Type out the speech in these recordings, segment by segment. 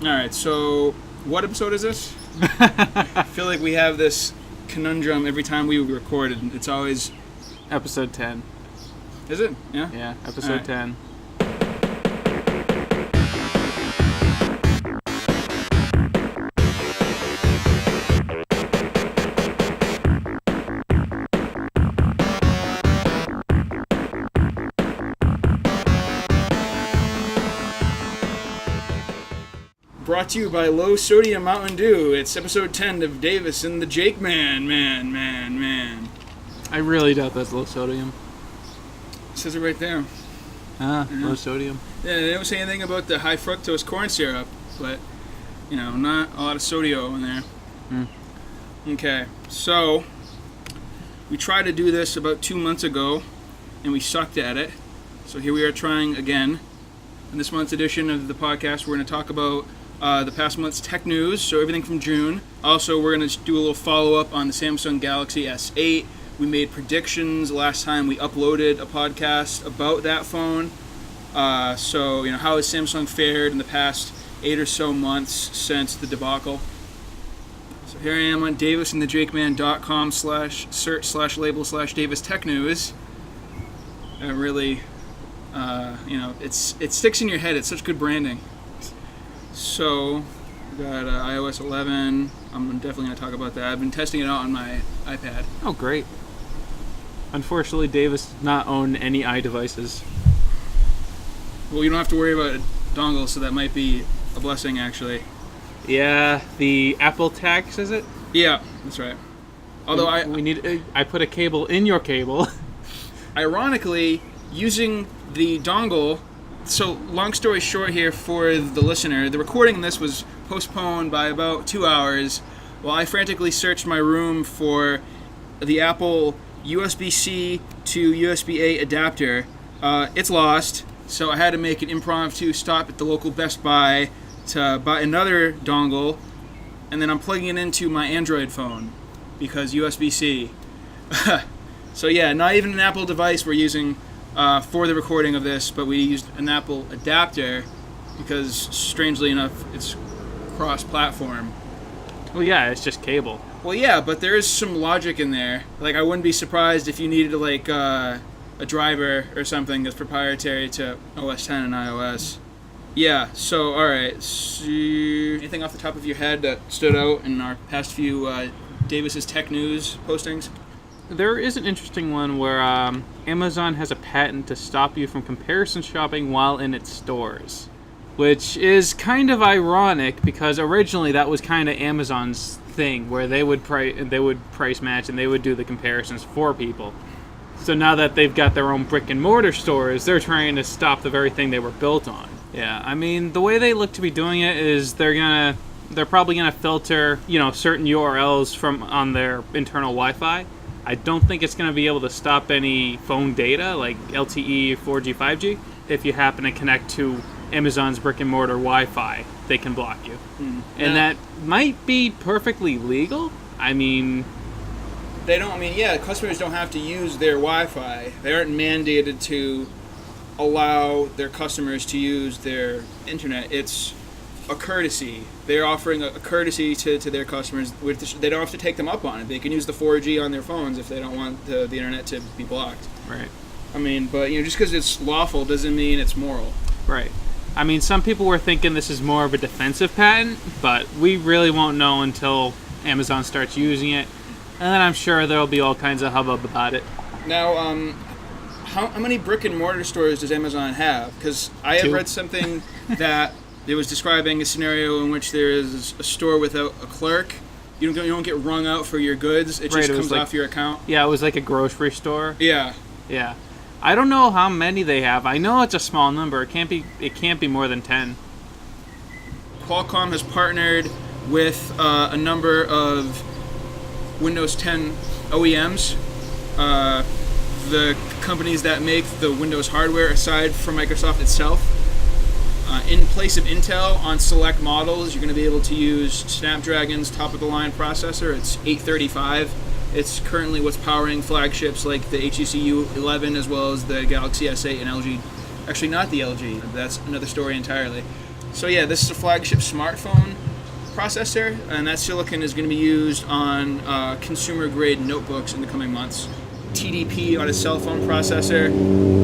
All right, so what episode is this? I feel like we have this conundrum every time we record, and it's always... Episode 10. Is it? Yeah? Yeah, episode 10. Brought to you by Low Sodium Mountain Dew. It's episode 10 of Davis and the Jake Man. I really doubt that's low sodium. It says it right there. Low sodium. Yeah, they don't say anything about the high fructose corn syrup, but, not a lot of sodio in there. Okay, so we tried to do this about 2 months ago, and we sucked at it. So here we are trying again. In this month's edition of the podcast, we're going to talk about the past month's tech news, so everything from June. Also, we're going to do a little follow-up on the Samsung Galaxy S8. We made predictions last time we uploaded a podcast about that phone. So, how has Samsung fared in the past 8 or so months since the debacle? So here I am on davisandthejakeman.com/search/label/Davis Tech News. It really, it sticks in your head. It's such good branding. So, we got iOS 11. I'm definitely going to talk about that. I've been testing it out on my iPad. Oh, great. Unfortunately, Davis does not own any iDevices. Well, you don't have to worry about a dongle, so that might be a blessing, actually. Yeah, the Apple tax, is it? Yeah, that's right. Although I put a cable in your cable. Ironically, using the dongle. So, long story short here for the listener, the recording of this was postponed by about 2 hours while I frantically searched my room for the Apple USB-C to USB-A adapter. It's lost, so I had to make an impromptu stop at the local Best Buy to buy another dongle, and then I'm plugging it into my Android phone because USB-C. So yeah, not even an Apple device we're using for the recording of this, but we used an Apple adapter because, strangely enough, it's cross-platform. Well, yeah, it's just cable. Well, yeah, but there is some logic in there. Like, I wouldn't be surprised if you needed, like, a driver or something that's proprietary to OS 10 and iOS. Yeah, so, alright. So, anything off the top of your head that stood out in our past few Davis's Tech News postings? There is an interesting one where Amazon has a patent to stop you from comparison shopping while in its stores, which is kind of ironic because originally that was kind of Amazon's thing, where they would price match and they would do the comparisons for people. So now that they've got their own brick and mortar stores, they're trying to stop the very thing they were built on. Yeah, I mean, the way they look to be doing it is they're probably gonna filter, certain URLs from on their internal Wi-Fi. I don't think it's going to be able to stop any phone data like LTE, 4G, 5G. If you happen to connect to Amazon's brick-and-mortar Wi-Fi, they can block you. And that might be perfectly legal. I mean... customers don't have to use their Wi-Fi. They aren't mandated to allow their customers to use their internet. It's a courtesy. They're offering a courtesy to their customers. They don't have to take them up on it. They can use the 4G on their phones if they don't want the internet to be blocked. Right. I mean, but just because it's lawful doesn't mean it's moral. Right. I mean, some people were thinking this is more of a defensive patent, but we really won't know until Amazon starts using it, and then I'm sure there'll be all kinds of hubbub about it. Now, how many brick and mortar stores does Amazon have? Because I had read something that it was describing a scenario in which there is a store without a clerk. You don't get rung out for your goods. It just comes off your account. Yeah, it was like a grocery store. Yeah. Yeah. I don't know how many they have. I know it's a small number. It can't be more than 10. Qualcomm has partnered with a number of Windows 10 OEMs, the companies that make the Windows hardware aside from Microsoft itself. In place of Intel on select models, you're going to be able to use Snapdragon's top-of-the-line processor. It's 835. It's currently what's powering flagships like the HTC U11 as well as the Galaxy S8 and LG. Actually, not the LG. That's another story entirely. So yeah, this is a flagship smartphone processor, and that silicon is going to be used on consumer-grade notebooks in the coming months. TDP on a cell phone processor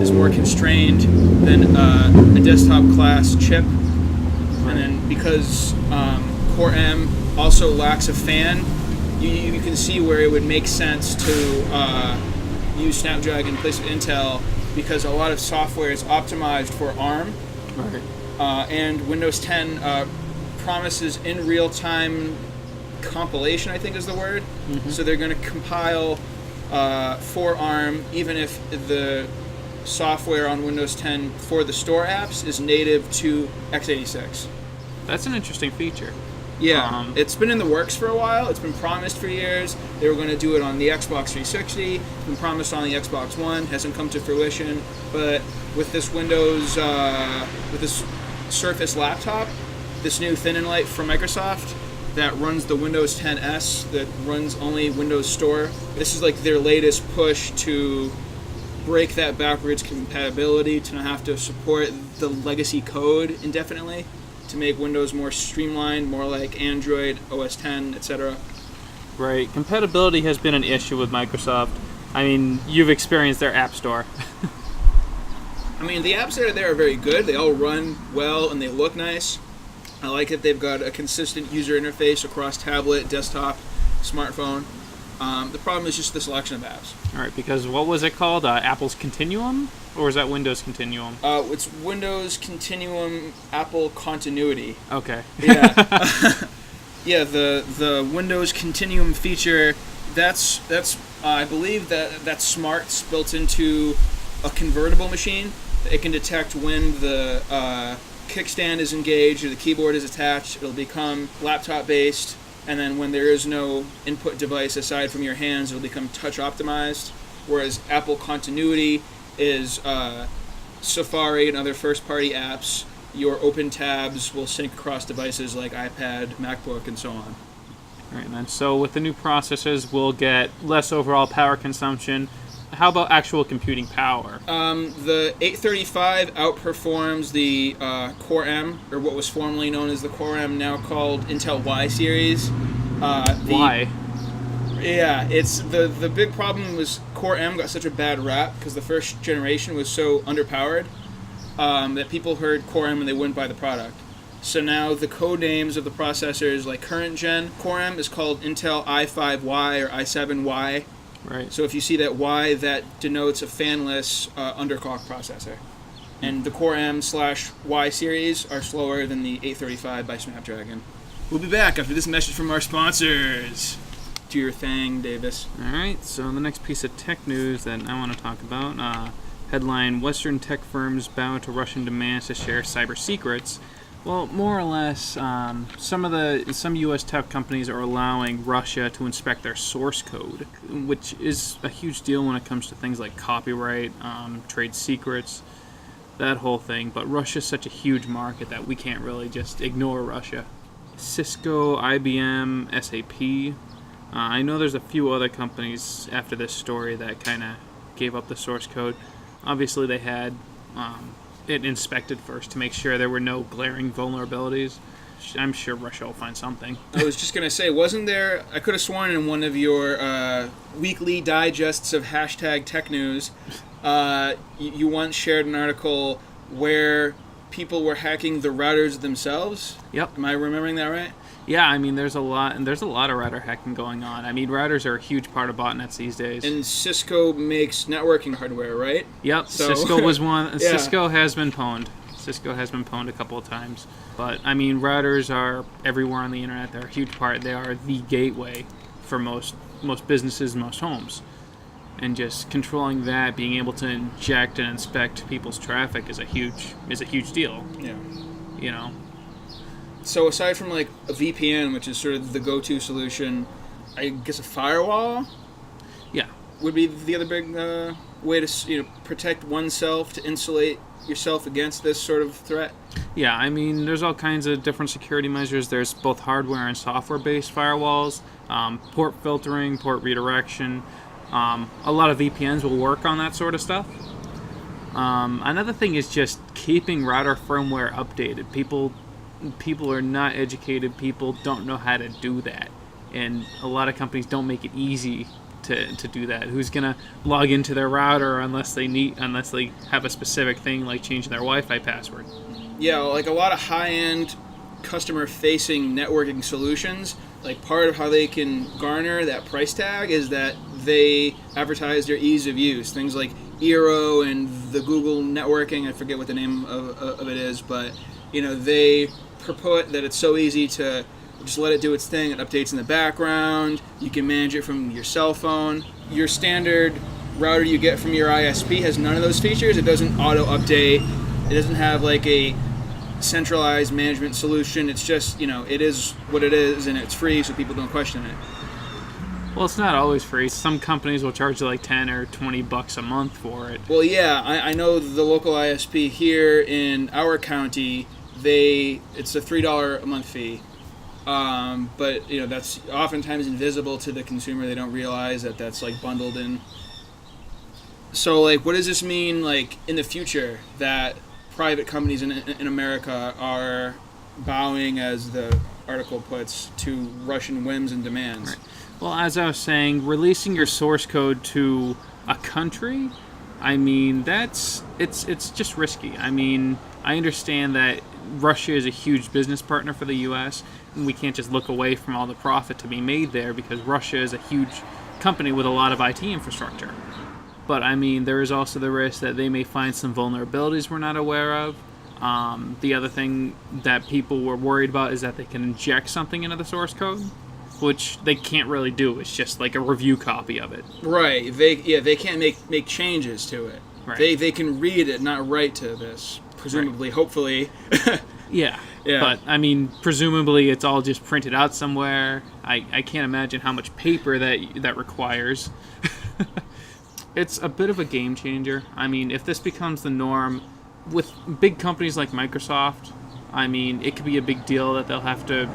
is more constrained than a desktop-class chip, and then because Core M also lacks a fan, you can see where it would make sense to use Snapdragon in place of Intel, because a lot of software is optimized for ARM, Right. and Windows 10 promises in real-time compilation, I think is the word. So they're going to compile for ARM, even if the software on Windows 10 for the store apps is native to x86. That's an interesting feature. Yeah, it's been in the works for a while. It's been promised for years. They were going to do it on the Xbox 360. It's been promised on the Xbox One. Hasn't come to fruition. But with this with this Surface laptop, this new Thin and Light from Microsoft that runs the Windows 10s, that runs only Windows Store. This is like their latest push to break that backwards compatibility, to not have to support the legacy code indefinitely, to make Windows more streamlined, more like Android, OS 10, etc. Right. Compatibility has been an issue with Microsoft. I mean, you've experienced their App Store. I mean, the apps that are there are very good. They all run well and they look nice. I like that they've got a consistent user interface across tablet, desktop, smartphone. The problem is just the selection of apps. All right, because what was it called? Apple's Continuum? Or was that Windows Continuum? It's Windows Continuum Apple Continuity. Okay. Yeah. Yeah, the Windows Continuum feature, that's I believe that's smarts built into a convertible machine. It can detect when the kickstand is engaged or the keyboard is attached. It'll become laptop based, and then when there is no input device aside from your hands, it'll become touch optimized. Whereas Apple Continuity is Safari and other first party apps. Your open tabs will sync across devices like iPad, MacBook, and so on. All right, then. So with the new processors, we'll get less overall power consumption. How about actual computing power? The 835 outperforms the Core M, or what was formerly known as the Core M, now called Intel Y series. Why? Yeah, it's the big problem was Core M got such a bad rap because the first generation was so underpowered that people heard Core M and they wouldn't buy the product. So now the code names of the processors, like current gen Core M, is called Intel i5Y or i7Y. Right. So if you see that Y, that denotes a fanless underclock processor. And the Core M/Y series are slower than the 835 by Snapdragon. We'll be back after this message from our sponsors. Do your thing, Davis. All right, so the next piece of tech news that I want to talk about, headline, Western tech firms bow to Russian demands to share cyber secrets. Well, more or less, some U.S. tech companies are allowing Russia to inspect their source code, which is a huge deal when it comes to things like copyright, trade secrets, that whole thing. But Russia's such a huge market that we can't really just ignore Russia. Cisco, IBM, SAP. I know there's a few other companies after this story that kind of gave up the source code. Obviously, they had it inspected first to make sure there were no glaring vulnerabilities. I'm sure Russia will find something. I was just going to say, wasn't there, I could have sworn in one of your weekly digests of hashtag technews, you once shared an article where people were hacking the routers themselves? Yep. Am I remembering that right? Yeah, I mean, there's a lot of router hacking going on. I mean, routers are a huge part of botnets these days. And Cisco makes networking hardware, right? Yep, So, Cisco was one. yeah. Cisco has been pwned. Cisco has been pwned a couple of times. But, I mean, routers are everywhere on the internet. They're a huge part. They are the gateway for most businesses and most homes. And just controlling that, being able to inject and inspect people's traffic is a huge deal. Yeah. You know? So aside from like a VPN, which is sort of the go-to solution, I guess a firewall Yeah. would be the other big way to protect oneself, to insulate yourself against this sort of threat. Yeah, I mean, there's all kinds of different security measures. There's both hardware and software-based firewalls, port filtering, port redirection. A lot of VPNs will work on that sort of stuff. Another thing is just keeping router firmware updated. People people are not educated. People don't know how to do that, and a lot of companies don't make it easy to do that. Who's gonna log into their router unless they have a specific thing like changing their Wi-Fi password? Yeah, like a lot of high-end customer-facing networking solutions, like part of how they can garner that price tag is that they advertise their ease of use. Things like Eero and the Google networking, I forget what the name of it is, but they purport that it's so easy to just let it do its thing. It updates in the background. You can manage it from your cell phone. Your standard router you get from your ISP has none of those features. It doesn't auto-update. It doesn't have like a centralized management solution. It's just, it is what it is, and it's free, so people don't question it. Well, it's not always free. Some companies will charge you like $10 or $20 a month for it. Well, yeah, I know the local ISP here in our county, it's a $3 a month fee. But that's oftentimes invisible to the consumer. They don't realize that that's like bundled in. So like, what does this mean like in the future that private companies in America are bowing, as the article puts, to Russian whims and demands? Right. Well, as I was saying, releasing your source code to a country, I mean, it's just risky. I mean, I understand that Russia is a huge business partner for the U.S., and we can't just look away from all the profit to be made there because Russia is a huge company with a lot of IT infrastructure. But, I mean, there is also the risk that they may find some vulnerabilities we're not aware of. The other thing that people were worried about is that they can inject something into the source code, which they can't really do. It's just like a review copy of it. Right. They can't make changes to it. Right. They can read it, not write to this. Presumably, right. Hopefully. Yeah. Yeah. But, I mean, presumably it's all just printed out somewhere. I can't imagine how much paper that requires. It's a bit of a game changer. I mean, if this becomes the norm with big companies like Microsoft, I mean, it could be a big deal that they'll have to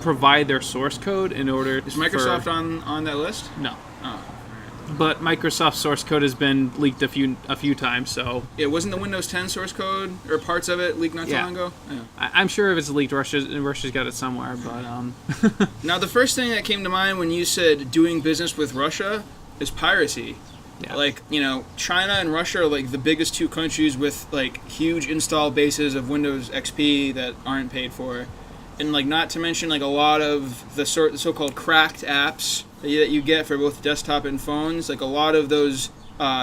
provide their source code in order. Is Microsoft on that list? No. Oh. But Microsoft's source code has been leaked a few times, so... Yeah, wasn't the Windows 10 source code, or parts of it, leaked not too long ago? Yeah. I'm sure if it's leaked, Russia's got it somewhere, but... Now, the first thing that came to mind when you said doing business with Russia is piracy. Yeah. Like, China and Russia are like the biggest two countries with like huge install bases of Windows XP that aren't paid for. And like, not to mention like a lot of the so-called cracked apps that you get for both desktop and phones. Like a lot of those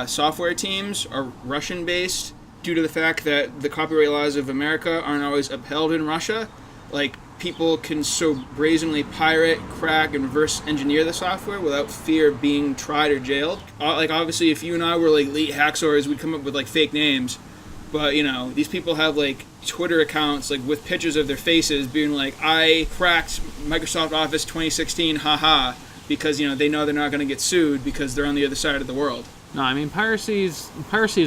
software teams are Russian based due to the fact that the copyright laws of America aren't always upheld in Russia. Like, people can so brazenly pirate, crack, and reverse engineer the software without fear of being tried or jailed. Like, obviously, if you and I were like elite hacksaws, we'd come up with like fake names. But, these people have like Twitter accounts like with pictures of their faces being like, I cracked Microsoft Office 2016, haha, because, they know they're not going to get sued because they're on the other side of the world. No, I mean, piracy is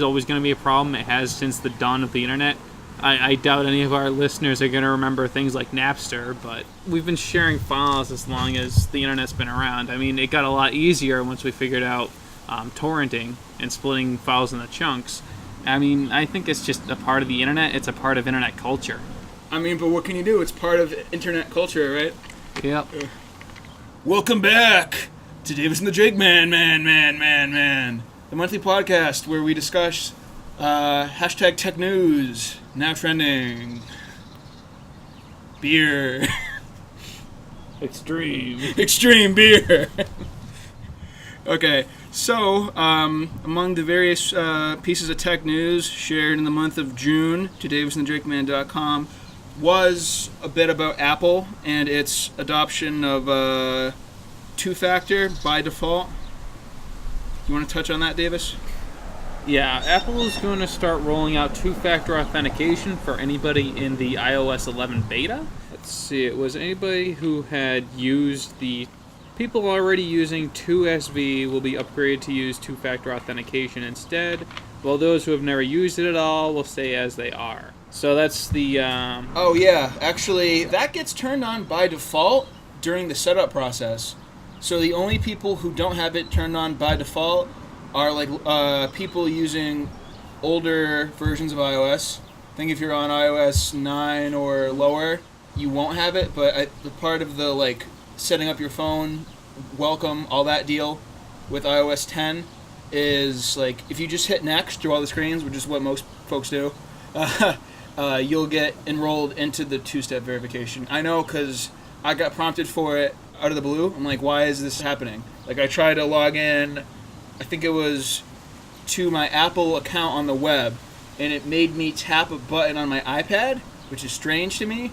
always going to be a problem. It has since the dawn of the internet. I doubt any of our listeners are going to remember things like Napster, but we've been sharing files as long as the internet's been around. I mean, it got a lot easier once we figured out torrenting and splitting files into chunks. I mean, I think it's just a part of the internet. It's a part of internet culture. I mean, but what can you do? It's part of internet culture, right? Yep. Welcome back to Davis and the Drake Man. The monthly podcast where we discuss hashtag technews, now trending, beer, extreme beer. Okay, so among the various pieces of tech news shared in the month of June to davisandthedrakeman.com was a bit about Apple and its adoption of two-factor by default. You want to touch on that, Davis? Yeah, Apple is going to start rolling out two-factor authentication for anybody in the iOS 11 beta. Let's see, it was anybody who had used people already using 2SV will be upgraded to use two-factor authentication instead, while those who have never used it at all will stay as they are. So that's the... Oh yeah, actually, that gets turned on by default during the setup process. So the only people who don't have it turned on by default are like people using older versions of iOS think if you're on iOS 9 or lower, you won't have it, but the part of the like setting up your phone, welcome, all that deal with iOS 10 is like if you just hit next through all the screens, which is what most folks do, you'll get enrolled into the two-step verification. I know because I got prompted for it out of the blue. I'm like, why is this happening? Like I tried to log in, I think it was to my Apple account on the web, and it made me tap a button on my iPad, which is strange to me.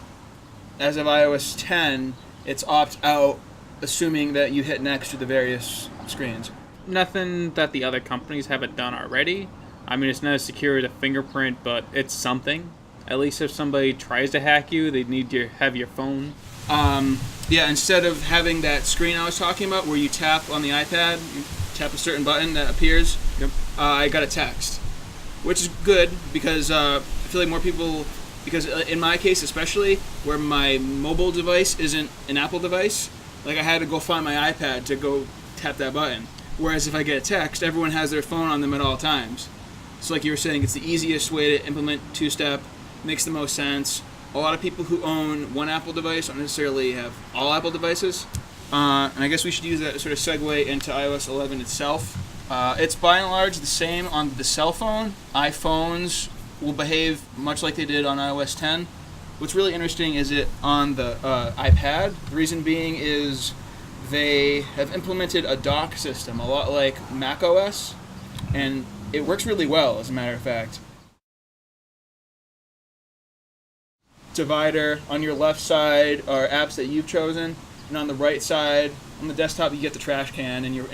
As of iOS 10, it's opt-out, assuming that you hit next to the various screens. Nothing that the other companies haven't done already. I mean, it's not as secure as a fingerprint, but it's something. At least if somebody tries to hack you, they need to have your phone. Yeah, instead of having that screen I was talking about where you tap on the iPad, you tap a certain button that appears, Yep. I got a text, which is good because I feel like more people, because in my case especially, where my mobile device isn't an Apple device, like I had to go find my iPad to go tap that button. Whereas if I get a text, everyone has their phone on them at all times. So like you were saying, it's the easiest way to implement two-step, makes the most sense. A lot of people who own one Apple device don't necessarily have all Apple devices. And I guess we should use that to sort of segue into iOS 11 itself. It's by and large the same on the cell phone. iPhones will behave much like they did on iOS 10. What's really interesting is it on the iPad. The reason being is they have implemented a dock system, a lot like macOS, and it works really well, as a matter of fact. Divider on your left side are apps that you've chosen, and on the right side, on the desktop, you get the trash can in your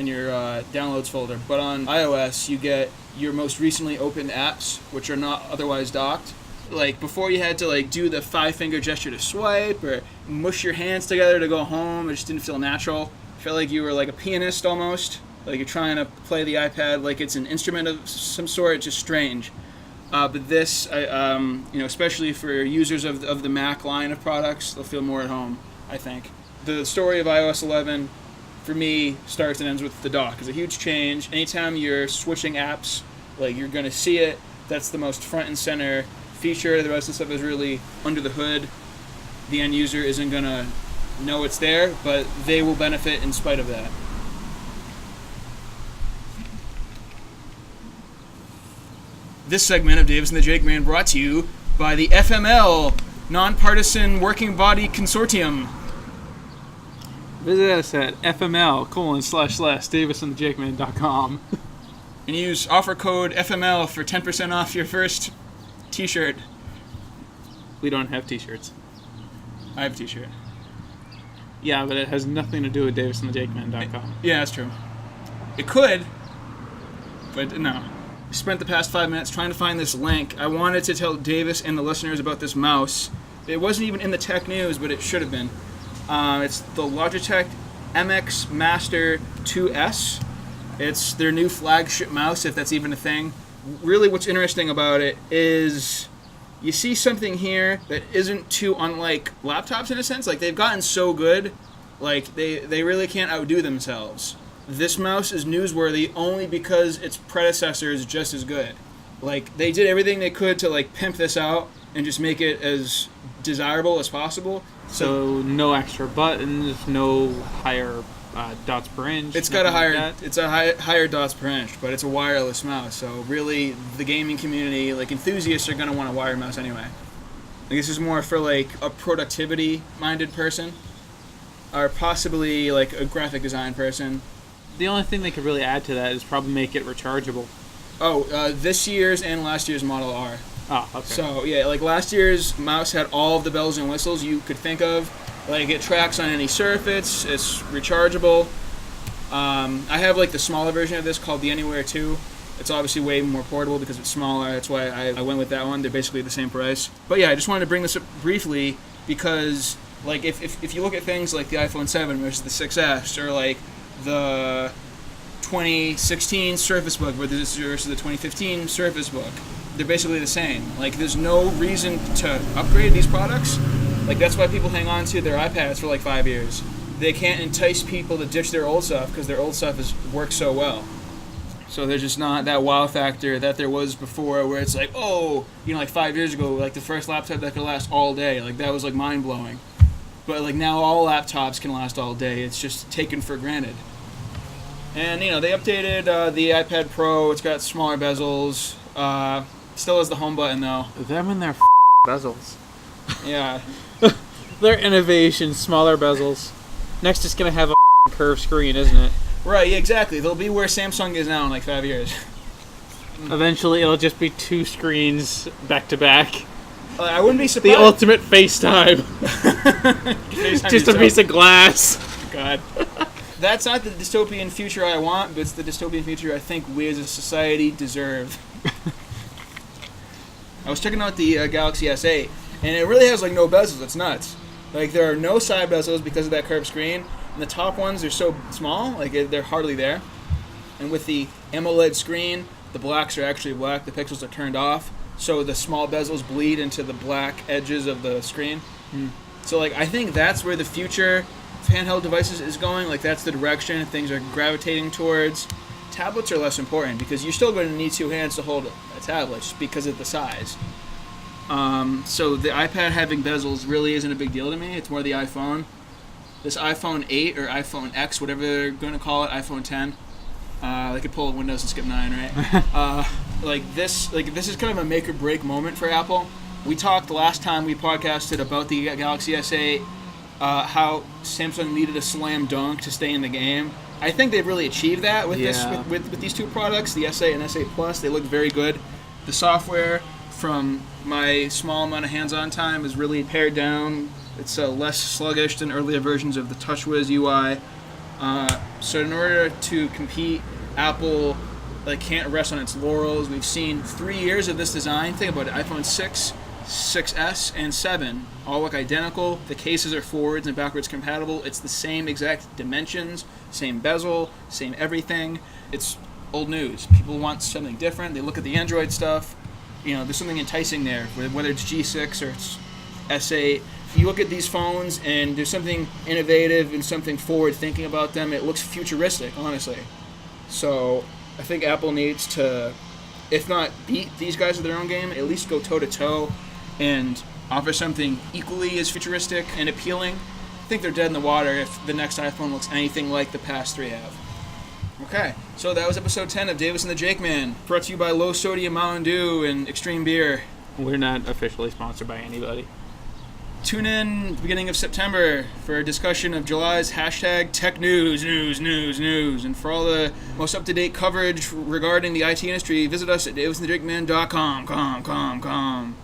downloads folder. But on iOS, you get your most recently opened apps, which are not otherwise docked. Like before, you had to like do the 5-finger gesture to swipe or mush your hands together to go home. It just didn't feel natural. I felt like you were like a pianist almost, like you're trying to play the iPad like it's an instrument of some sort. It's just strange. But this, especially for users of the Mac line of products, they'll feel more at home, I think. The story of iOS 11, for me, starts and ends with the dock. It's a huge change. Anytime you're switching apps, like you're going to see it. That's the most front and center feature. The rest of the stuff is really under the hood. The end user isn't going to know it's there, but they will benefit in spite of that. This segment of Davis and the Jake Man brought to you by the FML, Nonpartisan Working Body Consortium. Visit us at fml://davisandthejakeman.com. And use offer code FML for 10% off your first t-shirt. We don't have t-shirts. I have a t-shirt. Yeah, but it has nothing to do with davisandthejakeman.com. Yeah, that's true. It could, but no. I spent the past 5 minutes trying to find this link. I wanted to tell Davis and the listeners about this mouse. It wasn't even in the tech news, but it should have been. It's the Logitech MX Master 2S. It's their new flagship mouse, if that's even a thing. Really what's interesting about it is you see something here that isn't too unlike laptops in a sense. Like they've gotten so good, like they really can't outdo themselves. This mouse is newsworthy only because its predecessor is just as good. Like they did everything they could to like pimp this out and just make it as desirable as possible. So no extra buttons, no higher dots per inch. It's got a higher dots per inch, but it's a wireless mouse. So really, the gaming community, like enthusiasts, are gonna want a wired mouse anyway. Like, this is more for like a productivity-minded person, or possibly like a graphic design person. The only thing they could really add to that is probably make it rechargeable. Oh, this year's and last year's model are. Oh, okay. So yeah, like last year's mouse had all of the bells and whistles you could think of. Like it tracks on any surface, it's rechargeable. I have like the smaller version of this called the Anywhere 2. It's obviously way more portable because it's smaller. That's why I went with that one. They're basically the same price. But yeah, I just wanted to bring this up briefly because like if you look at things like the iPhone 7 versus the 6S or like the 2016 Surface Book versus the 2015 Surface Book, they're basically the same. Like there's no reason to upgrade these products. Like that's why people hang on to their iPads for like 5 years. They can't entice people to ditch their old stuff because their old stuff works so well. So there's just not that wow factor that there was before, where it's like, oh, like 5 years ago, like the first laptop that could last all day, like that was like mind blowing. But like now all laptops can last all day. It's just taken for granted. And they updated the iPad Pro. It's got smaller bezels. Still has the home button though. Them and their bezels. Yeah. Their innovation, smaller bezels. Next, it's gonna have a curved screen, isn't it? Right, yeah, exactly. They'll be where Samsung is now in like 5 years. Eventually, it'll just be 2 screens back to back. I wouldn't be surprised. The ultimate FaceTime. Just a piece of glass. God. That's not the dystopian future I want, but it's the dystopian future I think we as a society deserve. I was checking out the Galaxy S8, and it really has like no bezels. It's nuts. Like there are no side bezels because of that curved screen. And the top ones are so small, like they're hardly there. And with the AMOLED screen, the blacks are actually black, the pixels are turned off, so the small bezels bleed into the black edges of the screen. So like I think that's where the future of handheld devices is going. Like that's the direction things are gravitating towards. Tablets are less important because you're still going to need 2 hands to hold a tablet just because of the size. So the iPad having bezels really isn't a big deal to me. It's more the iPhone. This iPhone 8 or iPhone X, whatever they're going to call it, iPhone 10. They could pull Windows and skip 9, right? This is kind of a make or break moment for Apple. We talked last time we podcasted about the Galaxy S8, how Samsung needed a slam dunk to stay in the game. I think they've really achieved that with with these 2 products, the S8 and S8 Plus. They look very good. The software, from my small amount of hands-on time, is really pared down. It's less sluggish than earlier versions of the TouchWiz UI. So in order to compete, Apple can't rest on its laurels. We've seen 3 years of this design. Think about it. iPhone 6, 6S, and 7 all look identical. The cases are forwards and backwards compatible. It's the same exact dimensions, same bezel, same everything. It's old news. People want something different. They look at the Android stuff. There's something enticing there, whether it's G6 or it's S8. You look at these phones and there's something innovative and something forward thinking about them. It looks futuristic, honestly. So I think Apple needs to, if not beat these guys at their own game, at least go toe to toe and offer something equally as futuristic and appealing. I think they're dead in the water if the next iPhone looks anything like the past 3 have. Okay, so that was episode 10 of Davis and the Jake Man, brought to you by Low Sodium Mountain Dew and Extreme Beer. We're not officially sponsored by anybody. Tune in beginning of September for a discussion of July's hashtag technews, news. And for all the most up-to-date coverage regarding the IT industry, visit us at davisandthejakeman.com.